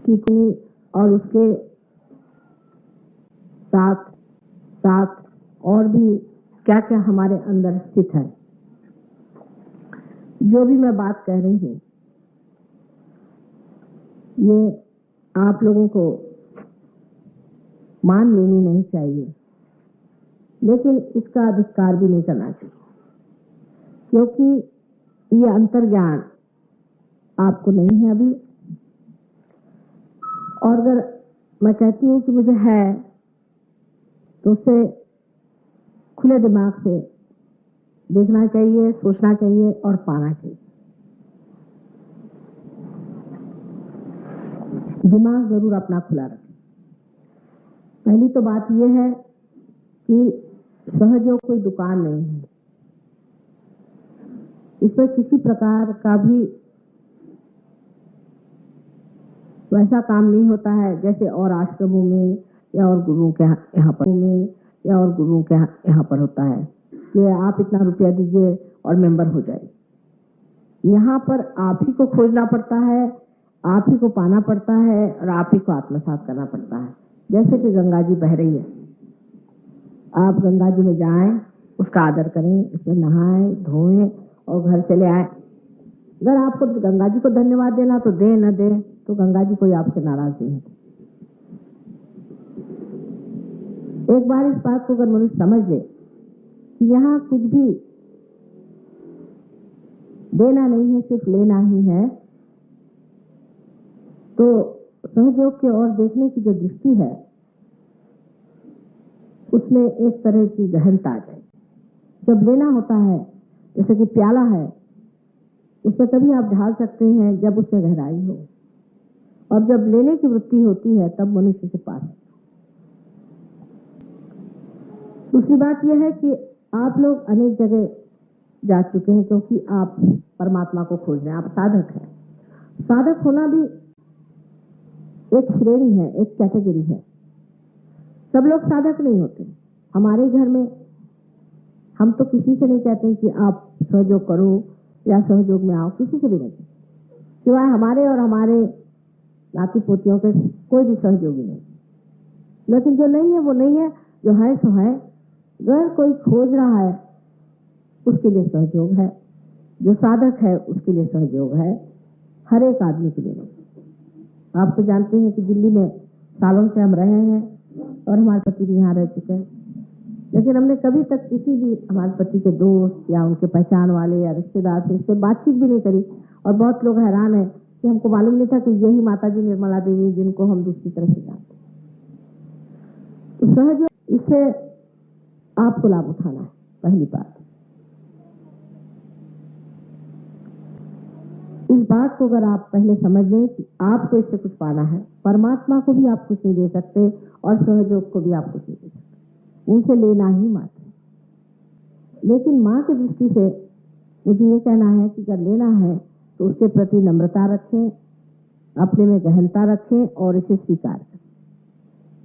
की कुंडली और उसके साथ साथ और भी क्या क्या हमारे अंदर स्थित है। जो भी मैं बात कह रही हूँ ये आप लोगों को मान लेनी नहीं चाहिए, लेकिन इसका अधिकार भी नहीं करना चाहिए, क्योंकि ये अंतर्ज्ञान आपको नहीं है अभी। और अगर मैं कहती हूँ कि मुझे है तो उसे खुले दिमाग से देखना चाहिए, सोचना चाहिए और पाना चाहिए। दिमाग जरूर अपना खुला रखें। पहली तो बात यह है कि सहयोग कोई दुकान नहीं है, इसमें किसी प्रकार का भी वैसा काम नहीं होता है जैसे और आश्रमों में या और गुरुओं के यहाँ पर होता है कि आप इतना रुपया दीजिए और मेंबर हो जाए। यहाँ पर आप ही को खोजना पड़ता है, आप ही को पाना पड़ता है और आप ही को आत्मसात करना पड़ता है। जैसे कि गंगा जी बह रही है, आप गंगा जी में जाएं, उसका आदर करें, उसमें नहाएं धोएं और घर चले आए। अगर आपको गंगा जी को धन्यवाद देना तो दे, न दे तो गंगा जी कोई आपसे नाराज नहीं है। एक बार इस बात को अगर मनुष्य समझ ले कि यहाँ कुछ भी देना नहीं है, सिर्फ लेना ही है, तो सहयोग की ओर देखने की जो दृष्टि है उसमें एक तरह की गहनता आ जाए। जब लेना होता है, जैसे कि प्याला है, उसमें तभी आप ढाल सकते हैं जब उसमें गहराई हो, और जब लेने की वृत्ति होती है तब मनुष्य के पास। दूसरी बात यह है कि आप लोग अनेक जगह जा चुके हैं क्योंकि आप परमात्मा को खोज रहे हैं, आप साधक हैं। साधक होना भी एक श्रेणी है, एक कैटेगरी है। सब लोग साधक नहीं होते। हमारे घर में हम तो किसी से नहीं कहते कि आप सहयोग करो या सहयोग में आओ, किसी से भी नहीं, सिवाय हमारे और हमारे नाती पोतियों के कोई भी सहयोगी नहीं। लेकिन जो नहीं है वो नहीं है, जो है सो है। अगर कोई खोज रहा है उसके लिए सहयोग है, जो साधक है उसके लिए सहयोग है, हर एक आदमी के लिए नहीं। आप तो जानते हैं कि दिल्ली में सालों से हम रहे हैं और हमारे पति भी यहाँ रह चुके हैं, लेकिन हमने कभी तक किसी भी हमारे पति के दोस्त या उनके पहचान वाले या रिश्तेदार से इससे बातचीत भी नहीं करी। और बहुत लोग हैरान है कि हमको मालूम नहीं था कि यही माता जी निर्मला देवी जिनको हम दूसरी तरह से जानते। तो सहयोग, इससे आपको लाभ उठाना है। पहली बात इस बात को अगर आप पहले समझ लें कि आपको इससे कुछ पाना है, परमात्मा को भी आप कुछ नहीं दे सकते और सहयोग को भी आप कुछ नहीं दे सकते, उनसे लेना ही मात्र। लेकिन माँ की दृष्टि से मुझे ये कहना है कि अगर लेना है तो उसके प्रति नम्रता रखें, अपने में गहनता रखें और इसे स्वीकार करें।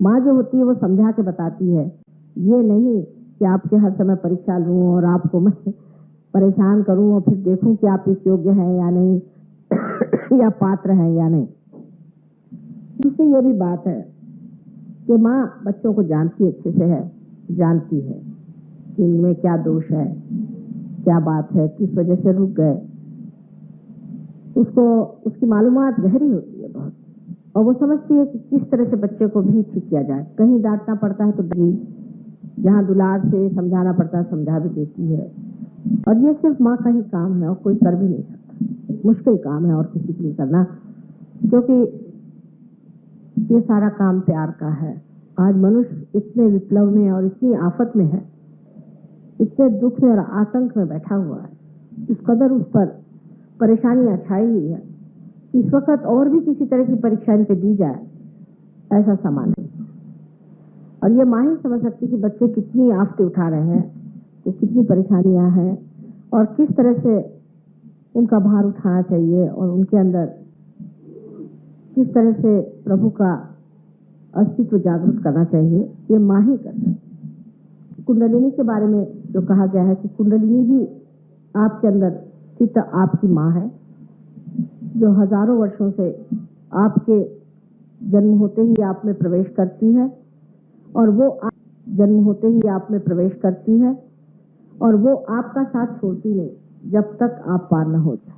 माँ जो होती है वो समझा के बताती है, ये नहीं कि आपके हर समय परीक्षा लूं और आपको मैं परेशान करूं और फिर देखूं कि आप इस योग्य हैं या नहीं या पात्र हैं या नहीं। दूसरी ये भी बात है कि माँ बच्चों को जानती अच्छे से है, जानती है कि इनमें क्या दोष है, क्या बात है, किस वजह से रुक गए। उसको उसकी मालूमात गहरी होती है बहुत, और वो समझती है कि किस तरह से बच्चे को भी ठीक किया जाए। कहीं डांटना पड़ता है तो जहाँ दुलार से समझाना पड़ता है समझा भी देती है। और ये सिर्फ माँ का ही काम है और कोई कर भी नहीं सकता। मुश्किल काम है और किसी के लिए करना, क्योंकि ये सारा काम प्यार का है। आज मनुष्य इतने विप्लव में और इतनी आफत में है, इतने दुख में और आतंक में बैठा हुआ है, इस कदर उस पर परेशानियां छाई हुई है, इस वक्त और भी किसी तरह की परीक्षा इन पे दी जाए ऐसा सामान नहीं। और ये माँ ही समझ सकती कि बच्चे कितनी आफतें उठा रहे हैं, तो कितनी परेशानियां हैं और किस तरह से उनका भार उठाना चाहिए और उनके अंदर किस तरह से प्रभु का अस्तित्व जागृत करना चाहिए, ये माँ ही कर सकती। कुंडलिनी के बारे में जो कहा गया है कि कुंडलिनी भी आपके अंदर स्थित आपकी माँ है, जो हजारों वर्षों से आपके जन्म होते ही आप में प्रवेश करती है और जन्म होते ही आप में प्रवेश करती है और वो आपका साथ छोड़ती नहीं जब तक आप पार न हो जाए।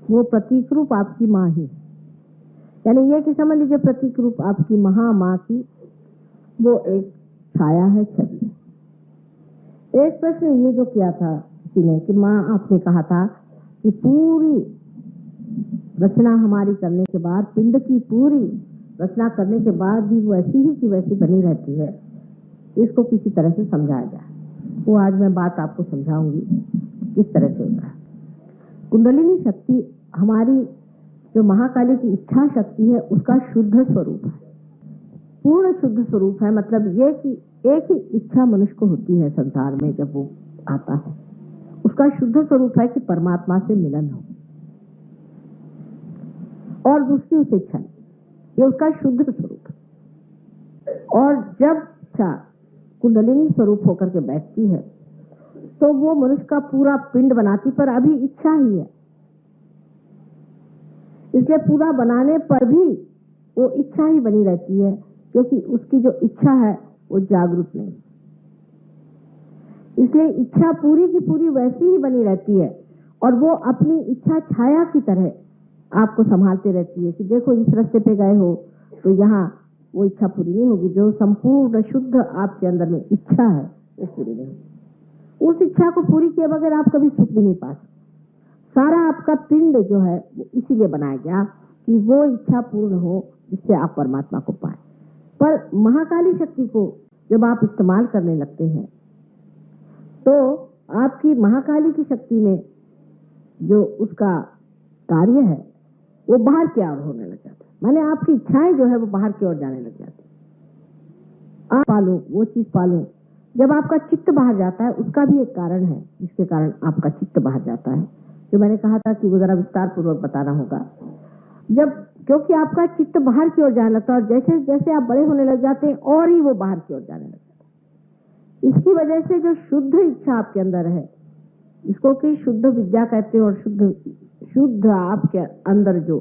वो प्रतीक रूप आपकी माँ ही, यानी ये कि समझ लीजिए प्रतीक रूप आपकी महामाँ की वो एक छाया है, छवि है। एक प्रश्न ये जो किया था किसी ने कि माँ आपने कहा था कि पूरी रचना हमारी करने के बाद, पिंड की पूरी रचना करने के बाद भी वो ऐसी ही की वैसी बनी रहती है, इसको किसी तरह से समझाया जाए। वो आज मैं बात आपको समझाऊंगी किस तरह से होता है। कुंडलिनी शक्ति हमारी जो महाकाली की इच्छा शक्ति है उसका शुद्ध स्वरूप है, पूर्ण शुद्ध स्वरूप है। मतलब ये कि एक ही इच्छा मनुष्य को होती है संसार में जब वो आता है, उसका शुद्ध स्वरूप है कि परमात्मा से मिलन हो और दूसरी उसे इच्छा, ये उसका शुद्ध स्वरूप है। और जब इच्छा कुंडलिनी स्वरूप होकर के बैठती है तो वो मनुष्य का पूरा पिंड बनाती, पर अभी इच्छा ही है, इसलिए पूरा बनाने पर भी वो इच्छा ही बनी रहती है, क्योंकि उसकी जो इच्छा है वो जागरूक नहीं, इसलिए इच्छा पूरी की पूरी वैसी ही बनी रहती है और वो अपनी इच्छा छाया की तरह आपको संभालते रहती है कि देखो इस रास्ते पे गए हो तो यहाँ वो इच्छा पूरी नहीं होगी। जो संपूर्ण शुद्ध आपके अंदर में इच्छा है वो पूरी नहीं होगी। उस इच्छा को पूरी किए बगैर आप कभी सुख भी नहीं पा सकते। सारा आपका पिंड जो है वो इसीलिए बनाया गया कि वो इच्छा पूर्ण हो जिससे आप परमात्मा को पाए। पर महाकाली शक्ति को जब आप इस्तेमाल करने लगते हैं तो आपकी महाकाली की शक्ति में जो उसका कार्य है वो बाहर की ओर होने लग जाता है, माने आपकी इच्छाएं जो है वो बाहर की ओर जाने लग जाती है। आप पालूं वो चीज पालूं, जब आपका चित्त बाहर जाता है उसका भी एक कारण है जिसके कारण आपका चित्त बाहर जाता है, जो मैंने कहा था कि वो जरा विस्तार पूर्वक बताना होगा। जब क्योंकि आपका चित्त बाहर की ओर जाने लगता है और जैसे जैसे आप बड़े होने लग जाते हैं और ही वो बाहर की ओर जाने लगता है। इसकी वजह से जो शुद्ध इच्छा आपके अंदर है, इसको कि शुद्ध विद्या कहते हैं, और शुद्ध आपके अंदर जो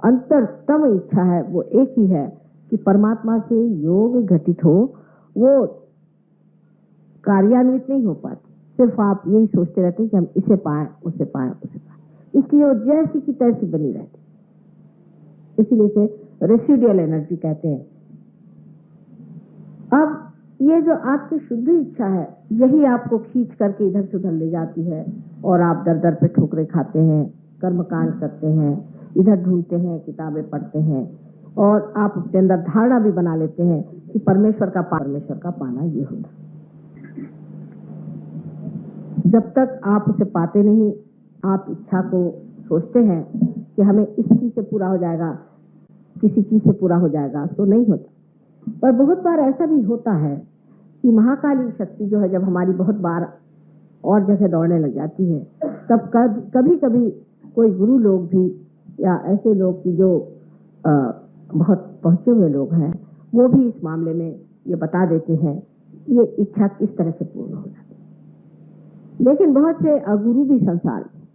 अंतरतम इच्छा है वो एक ही है कि परमात्मा से योग घटित हो। वो कार्यान्वित नहीं हो पाती, सिर्फ आप यही सोचते रहते हैं कि हम इसे पाए उसे पाए उसे पाए, इसलिए वो जैसी की तैसी बनी रहती, इसीलिए से रेसिडुअल एनर्जी कहते हैं। अब ये जो आपकी शुद्ध इच्छा है यही आपको खींच करके इधर से उधर ले जाती है और आप दर दर पे ठोकरे खाते हैं, कर्मकांड करते हैं, इधर ढूंढते हैं, किताबें पढ़ते हैं और आप अपने अंदर धारणा भी बना लेते हैं कि परमेश्वर का पाना ये होता। जब तक आप उसे पाते नहीं, आप इच्छा को सोचते हैं कि हमें इस चीज से पूरा हो जाएगा, किसी चीज से पूरा हो जाएगा, तो नहीं होता। पर बहुत बार ऐसा भी होता है कि महाकाली शक्ति जो है जब हमारी बहुत बार और जगह दौड़ने लग जाती है, तब कभी कभी कोई गुरु लोग भी या ऐसे लोग की जो बहुत पहुंचे हुए लोग हैं वो भी इस मामले में ये बता देते हैं ये इच्छा किस तरह से पूर्ण हो जाती है। लेकिन बहुत से अगुरु भी संसार में,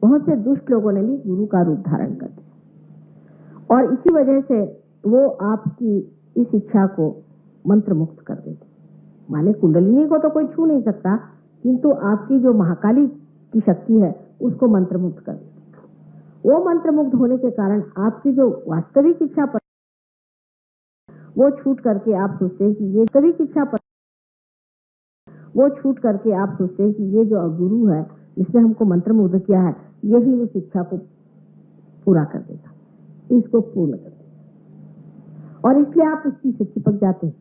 बहुत से दुष्ट लोगों ने भी गुरु का रूप धारण कर दिया और इसी वजह से वो आपकी इस इच्छा को मंत्र मुक्त कर देते। माने कुंडलिनी को तो कोई छू नहीं सकता, किंतु आपकी जो महाकाली की शक्ति है उसको मंत्र मुक्त कर देते। वो मंत्र मुक्त होने के कारण आपकी जो वास्तविक इच्छा पर वो छूट करके आप सोचते हैं कि ये वास्तविक इच्छा पर वो छूट करके आप सोचते हैं कि ये जो गुरु है जिसने हमको मंत्र मुग्ध किया है यही उस इच्छा को पूरा कर देगा, इसको पूर्ण कर देगा। और इसलिए आप उस चीज से चिपक जाते हैं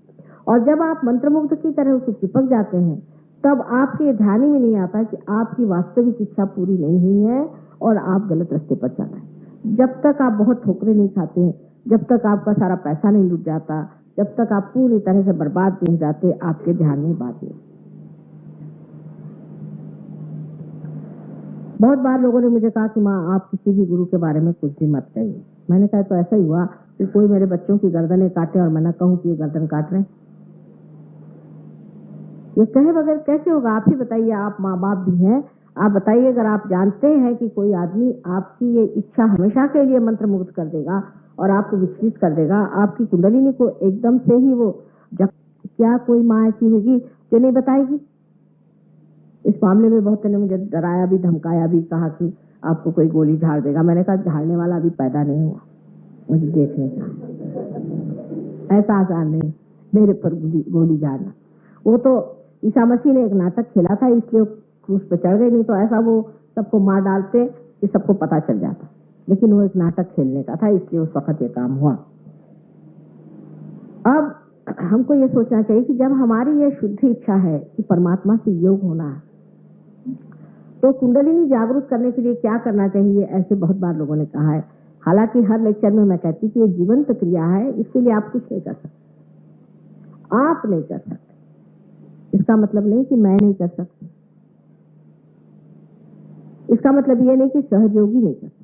और जब आप मंत्र मुग्ध की तरह उसे चिपक जाते हैं तब आपके ध्यान ही में नहीं आता कि आपकी वास्तविक इच्छा पूरी नहीं हुई है और आप गलत रास्ते पर चल रहे हैं। जब तक आप बहुत ठोकरे नहीं खाते हैं, जब तक आपका सारा पैसा नहीं लूट जाता, जब तक आप पूरी तरह से बर्बाद नहीं जाते, आपके ध्यान में बात नहीं। बहुत बार लोगों ने मुझे कहा कि माँ आप किसी भी गुरु के बारे में कुछ भी मत कहिए। मैंने कहा तो ऐसा ही हुआ कि कोई मेरे बच्चों की गर्दनें काटे और मैं न कहूं कि ये गर्दन काट रहे हैं, ये कहे बगैर कैसे होगा? आप ही बताइए, आप माँ बाप भी हैं, आप बताइए अगर आप जानते हैं कि कोई आदमी आपकी ये इच्छा हमेशा के लिए मंत्र मुक्त कर देगा और आपको विचलित कर देगा। आपकी कुंडलिनी को एकदम से ही वो क्या कोई माँ ऐसी होगी जो नहीं बताएगी? इस मामले में बहुत ने मुझे डराया भी, धमकाया भी, कहा कि आपको कोई गोली झाड़ देगा। मैंने कहा झाड़ने वाला अभी पैदा नहीं हुआ, मुझे देखने का ऐसा आसान नहीं मेरे पर गोली झाड़ना। वो तो ईसा मसीह ने एक नाटक खेला था, इसलिए क्रूस पे चढ़ गए, नहीं तो ऐसा वो सबको मार डालते कि सबको पता चल जाता। लेकिन वो एक नाटक खेलने का था, इसलिए उस वक्त ये काम हुआ। अब हमको ये सोचना चाहिए कि जब हमारी ये शुद्ध इच्छा है कि परमात्मा से योग होना है, तो कुंडलिनी जागरूक करने के लिए क्या करना चाहिए, ऐसे बहुत बार लोगों ने कहा है। हालांकि हर लेक्चर में मैं कहती कि ये जीवंत क्रिया है, इसके लिए आप कुछ नहीं कर सकते, आप नहीं कर सकते। इसका मतलब नहीं कि मैं नहीं कर सकती, इसका मतलब ये नहीं कि सहयोगी नहीं कर सकते।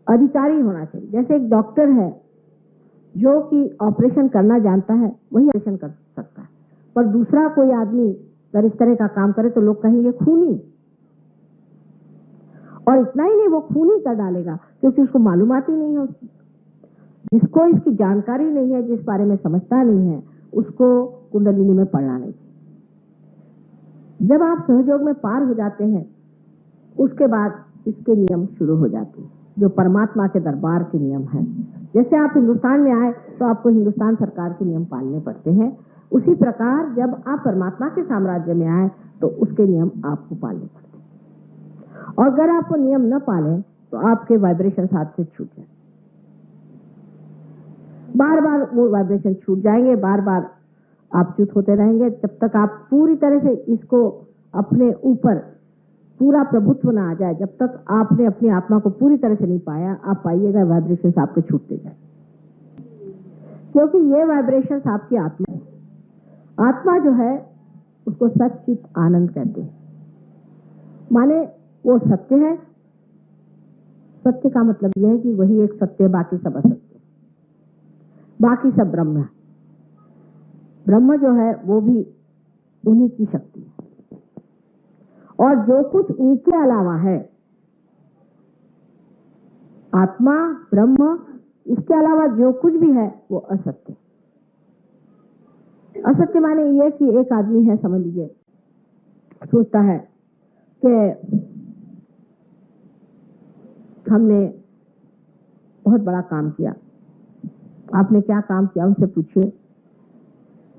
अधिकारी होना चाहिए। जैसे एक डॉक्टर है जो कि ऑपरेशन करना जानता है, वही ऑपरेशन कर सकता है, पर दूसरा कोई आदमी अगर इस तरह का काम करे तो लोग कहेंगे खूनी। और इतना ही नहीं, वो खून ही कर डालेगा, क्योंकि उसको मालूमात ही नहीं है। जिसको इसकी जानकारी नहीं है, जिस बारे में समझता नहीं है, उसको कुंडलिनी में पढ़ना नहीं। जब आप सहयोग में पार हो जाते हैं, उसके बाद इसके नियम शुरू हो जाते हैं, जो परमात्मा के दरबार के नियम हैं। जैसे आप हिंदुस्तान में आए तो आपको हिंदुस्तान सरकार के नियम पालने पड़ते हैं, उसी प्रकार जब आप परमात्मा के साम्राज्य में आए तो उसके नियम आपको पालने पड़ते हैं। और अगर आप वो नियम न पालें तो आपके वाइब्रेशन हाथ से छूट जाए, बार बार वो वाइब्रेशन छूट जाएंगे, बार बार आप च्युत होते रहेंगे। जब तक आप पूरी तरह से इसको अपने ऊपर पूरा प्रभुत्व ना आ जाए, जब तक आपने अपनी आत्मा को पूरी तरह से नहीं पाया, आप पाइएगा वाइब्रेशन आपके छूटते जाए, क्योंकि ये वाइब्रेशन आपकी आत्मा है। आत्मा जो है उसको सच्चित आनंद कहते हैं, माने वो सत्य है। सत्य का मतलब यह है कि वही एक सत्य है, बाकी सब असत्य, बाकी सब ब्रह्म है। ब्रह्म जो है वो भी उन्हीं की शक्ति है, और जो कुछ उनके अलावा है, आत्मा ब्रह्म, इसके अलावा जो कुछ भी है वो असत्य। असत्य माने ये कि एक आदमी है, समझ लीजिए, सोचता है कि हमने बहुत बड़ा काम किया। आपने क्या काम किया उनसे पूछिए,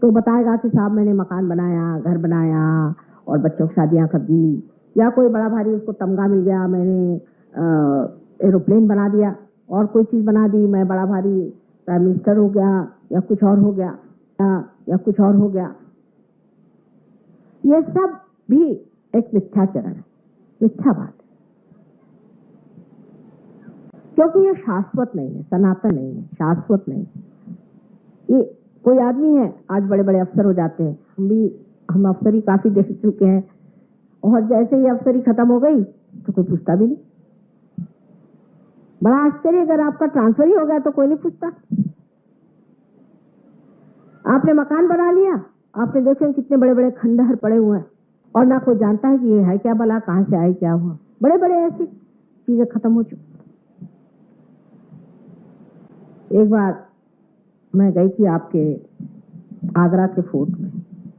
तो बताएगा कि साहब मैंने मकान बनाया, घर बनाया और बच्चों की शादियां कर दी, या कोई बड़ा भारी उसको तमगा मिल गया, मैंने एरोप्लेन बना दिया और कोई चीज बना दी, मैं बड़ा भारी प्राइम मिनिस्टर हो गया, या कुछ और हो गया, या कुछ और हो गया। ये सब भी एक मिथ्याचरण है, मिथ्या बात है, क्योंकि ये शाश्वत नहीं है, सनातन नहीं है, शाश्वत नहीं है। ये कोई आदमी है, आज बड़े बड़े अफसर हो जाते हैं, हम अफसरी काफी देख चुके हैं, और जैसे ही अफसरी खत्म हो गई तो कोई पूछता भी नहीं। बड़ा आश्चर्य, अगर आपका ट्रांसफर ही हो गया तो कोई नहीं पूछता। आपने मकान बना लिया, आपने देखे कितने बड़े बड़े खंडहर पड़े हुए हैं, और ना कोई जानता है कि ये है क्या भला, कहां से आए, क्या हुआ। बड़े बड़े ऐसी चीजें खत्म हो चुकी। एक बार मैं गई थी आपके आगरा के फोर्ट में,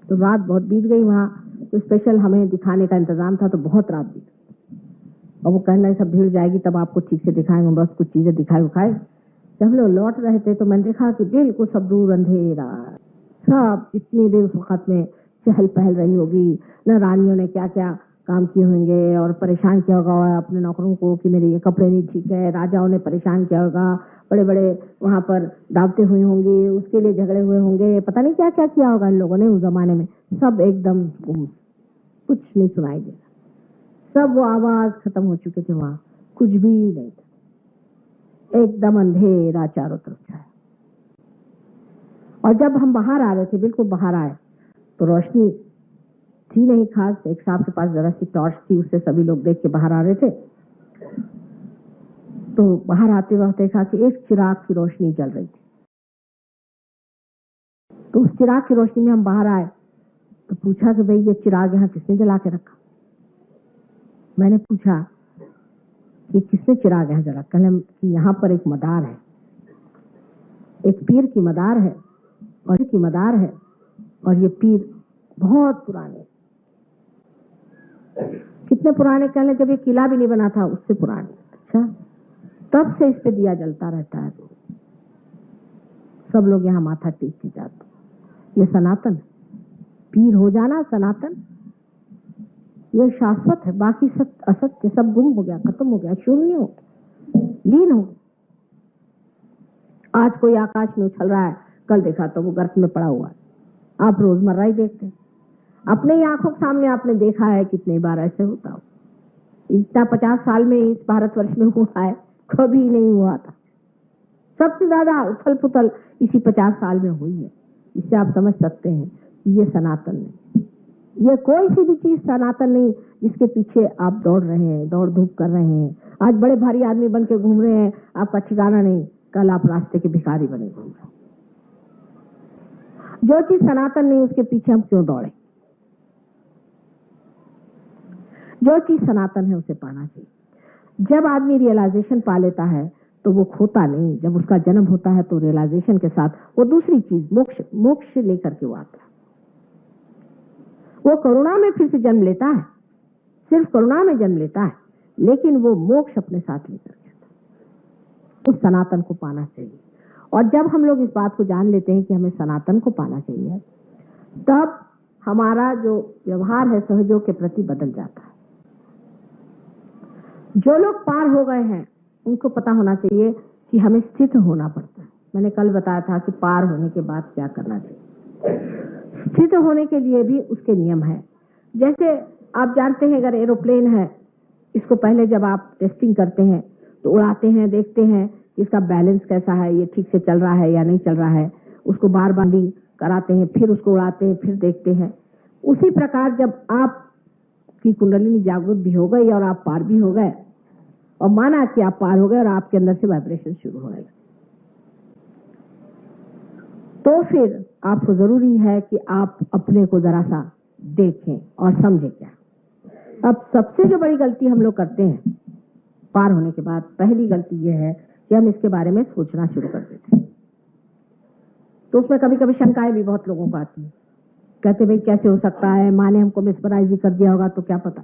तो रात बहुत बीत गई वहां, तो स्पेशल हमें दिखाने का इंतजाम था, तो बहुत रात बीत, और वो कहना सब भीड़ जाएगी तब आपको ठीक से दिखाएंगे, बस कुछ चीजें दिखाए उखाए। जब हम लोग लौट रहे थे तो मैंने देखा कि बिल्कुल सब दूर अंधेरा, सब इतनी देर उस वक्त में चहल पहल रही होगी, न रानियों ने क्या क्या काम किए होंगे और परेशान किया होगा अपने नौकरों को कि मेरे ये कपड़े नहीं ठीक है, राजाओं ने परेशान किया होगा, बड़े बड़े वहां पर दावते हुए होंगे, उसके लिए झगड़े हुए होंगे, पता नहीं क्या क्या किया होगा इन लोगों ने उस जमाने में। सब एकदम कुछ नहीं सुनाई दे, सब वो आवाज खत्म हो चुके थे, वहां कुछ भी नहीं था, एकदम अंधेरा चारों तरफ छाया। और जब हम बाहर आ रहे थे, बिल्कुल बाहर आए, तो रोशनी थी नहीं खास, एक साहब के पास जरा सी टॉर्च थी, उससे सभी लोग देख के बाहर आ रहे थे। तो बाहर आते वक्त देखा कि एक चिराग की रोशनी जल रही थी, तो उस चिराग की रोशनी में हम बाहर आए, तो पूछा कि भाई ये चिराग यहाँ किसने जला के रखा। मैंने पूछा कि किसने चिराग यहाँ जला, कहने कि यहाँ पर एक मदार है, एक पीर की मदार है और ये पीर बहुत पुराने, कितने पुराने कह लें, जब ये किला भी नहीं बना था उससे पुराने। अच्छा, तब से इस पे दिया जलता रहता है, सब लोग यहाँ माथा टेक के जाते। ये सनातन, पीर हो जाना सनातन, ये शाश्वत है। बाकी सब असत्य, सब गुम हो गया, खत्म हो गया, शून्य हो, लीन हो। आज कोई आकाश में उछल रहा है, कल देखा तो वो गर्त में पड़ा हुआ है। आप रोजमर्रा ही देखते हैं, अपने ही आंखों के सामने आपने देखा है कितनी बार ऐसे होता हो। इतना 50 साल में इस भारतवर्ष में हुआ है, कभी नहीं हुआ था। सबसे ज्यादा उथल पुथल इसी 50 साल में हुई है। इससे आप समझ सकते हैं कि ये सनातन नहीं, ये कोई सी भी चीज सनातन नहीं जिसके पीछे आप दौड़ रहे हैं, दौड़ धूप कर रहे हैं। आज बड़े भारी आदमी बन के घूम रहे हैं, आपका ठिकाना नहीं, कल आप रास्ते के भिखारी बने घूम रहे हैं। जो चीज सनातन नहीं उसके पीछे हम क्यों दौड़े? जो चीज सनातन है उसे पाना चाहिए। जब आदमी रियलाइजेशन पा लेता है तो वो खोता नहीं। जब उसका जन्म होता है तो रियलाइजेशन के साथ वो दूसरी चीज मोक्ष लेकर के वो आता है। वो करुणा में फिर से जन्म लेता है, सिर्फ करुणा में जन्म लेता है, लेकिन वो मोक्ष अपने साथ लेकर के आता है। उस सनातन को पाना चाहिए। और जब हम लोग इस बात को जान लेते हैं कि हमें सनातन को पाना चाहिए, तब हमारा जो व्यवहार है सहयोग के प्रति बदल जाता है। जो लोग पार हो गए हैं उनको पता होना चाहिए कि हमें स्थित होना पड़ता है। मैंने कल बताया था कि पार होने के बाद क्या करना चाहिए। स्थित होने के लिए भी उसके नियम है। जैसे आप जानते हैं, अगर एरोप्लेन है, इसको पहले जब आप टेस्टिंग करते हैं तो उड़ाते हैं, देखते हैं कि इसका बैलेंस कैसा है, ये ठीक से चल रहा है या नहीं चल रहा है, उसको बार बाइंडिंग कराते हैं, फिर उसको उड़ाते हैं, फिर देखते हैं। उसी प्रकार जब आपकी कुंडलिनी जागृत भी हो गई और आप पार भी हो गए और माना कि आप पार हो गए और आपके अंदर से वाइब्रेशन शुरू होने लगे, तो फिर आपको जरूरी है कि आप अपने को जरा सा देखें और समझें। क्या अब सबसे जो बड़ी गलती हम लोग करते हैं पार होने के बाद, पहली गलती यह है कि हम इसके बारे में सोचना शुरू कर देते हैं। तो उसमें कभी कभी शंकाएं भी बहुत लोगों को आती हैं। कहते भाई कैसे हो सकता है, माँ ने हमको मिसमराइज कर दिया होगा तो क्या पता,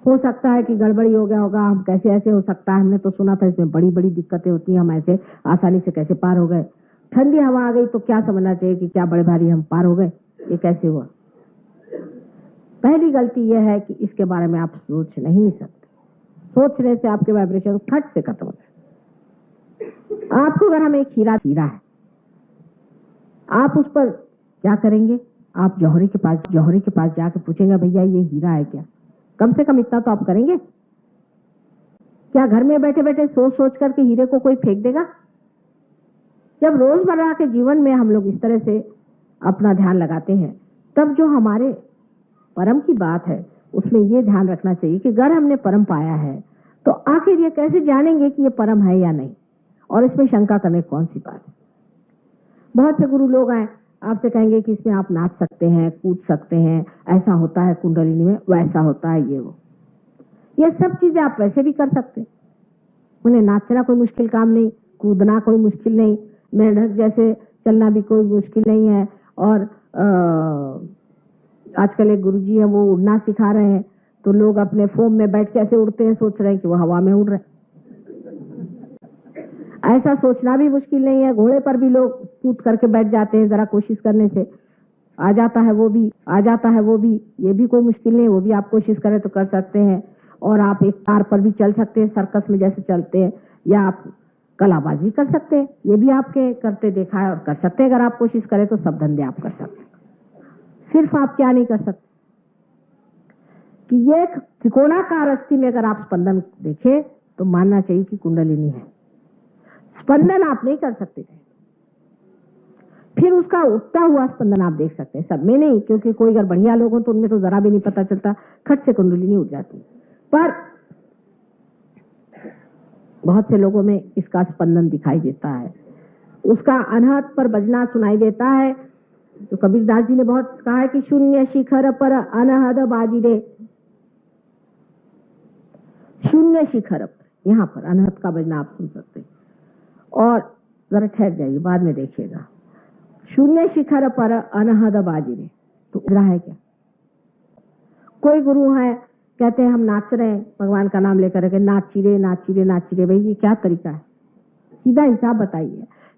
हो सकता है कि गड़बड़ी हो गया होगा, हम कैसे ऐसे हो सकता है, हमने तो सुना था इसमें बड़ी बड़ी दिक्कतें होती हैं, हम ऐसे आसानी से कैसे पार हो गए। ठंडी हवा आ गई तो क्या समझना चाहिए कि क्या बड़े भारी हम पार हो गए, ये कैसे हुआ। पहली गलती यह है कि इसके बारे में आप सोच नहीं सकते। सोचने से आपके वाइब्रेशन फट से खत्म हो जाए। आपको अगर हम एक हीरा है, आप उस पर क्या करेंगे? आप जौहरी के पास जाकर पूछेंगे भैया ये हीरा है क्या? कम से कम इतना तो आप करेंगे। क्या घर में बैठे बैठे सोच सोच करके हीरे को कोई फेंक देगा? जब रोजमर्रा के जीवन में हम लोग इस तरह से अपना ध्यान लगाते हैं, तब जो हमारे परम की बात है उसमें ये ध्यान रखना चाहिए कि अगर हमने परम पाया है तो आखिर ये कैसे जानेंगे कि ये परम है या नहीं, और इसमें शंका करने कौन सी बात है। बहुत से गुरु लोग हैं, आपसे कहेंगे कि इसमें आप नाच सकते हैं, कूद सकते हैं, ऐसा होता है कुंडलिनी में, वैसा होता है, ये वो। ये सब चीजें आप वैसे भी कर सकते हैं। उन्हें नाचना कोई मुश्किल काम नहीं, कूदना कोई मुश्किल नहीं, मेढक जैसे चलना भी कोई मुश्किल नहीं है। और आजकल एक गुरुजी है वो उड़ना सिखा रहे हैं, तो लोग अपने फोम में बैठ के ऐसे उड़ते हैं, सोच रहे हैं कि वो हवा में उड़ रहे हैं। ऐसा सोचना भी मुश्किल नहीं है। घोड़े पर भी लोग कूद करके बैठ जाते हैं, जरा कोशिश करने से आ जाता है वो भी, ये भी कोई मुश्किल नहीं, वो भी आप कोशिश करें तो कर सकते हैं। और आप एक कार पर भी चल सकते हैं, सर्कस में जैसे चलते हैं, या आप कलाबाजी कर सकते हैं, ये भी आपके करते देखा है और कर सकते हैं। अगर आप कोशिश करें तो सब धंधे आप कर सकते हैं। सिर्फ आप क्या नहीं कर सकते कि ये त्रिकोणाकार अस्थि में अगर आप स्पंदन देखें तो मानना चाहिए कि कुंडलिनी है। स्पंदन आप नहीं कर सकते, फिर उसका उठता हुआ स्पंदन आप देख सकते हैं। सब में नहीं, क्योंकि कोई अगर बढ़िया लोग हो तो उनमें तो जरा भी नहीं पता चलता, खट से कुंडलिनी उठ जाती। पर बहुत से लोगों में इसका स्पंदन दिखाई देता है, उसका अनहद पर बजना सुनाई देता है। तो कबीरदास जी ने बहुत कहा है कि शून्य शिखर पर अनहद बाजी दे। शून्य शिखर पर, यहाँ पर अनहद का बजना आप सुन सकते हैं। और जरा ठहर जाइए, बाद में देखिएगा। शून्य शिखर पर अनहद बाजिरे, तो रहा है क्या? कोई गुरु है कहते हैं हम नाच रहे हैं, भगवान का नाम लेकर के नाचिरे नाचिरे नाचिरे, भाई ये क्या तरीका है? सीधा हिसाब बताइए।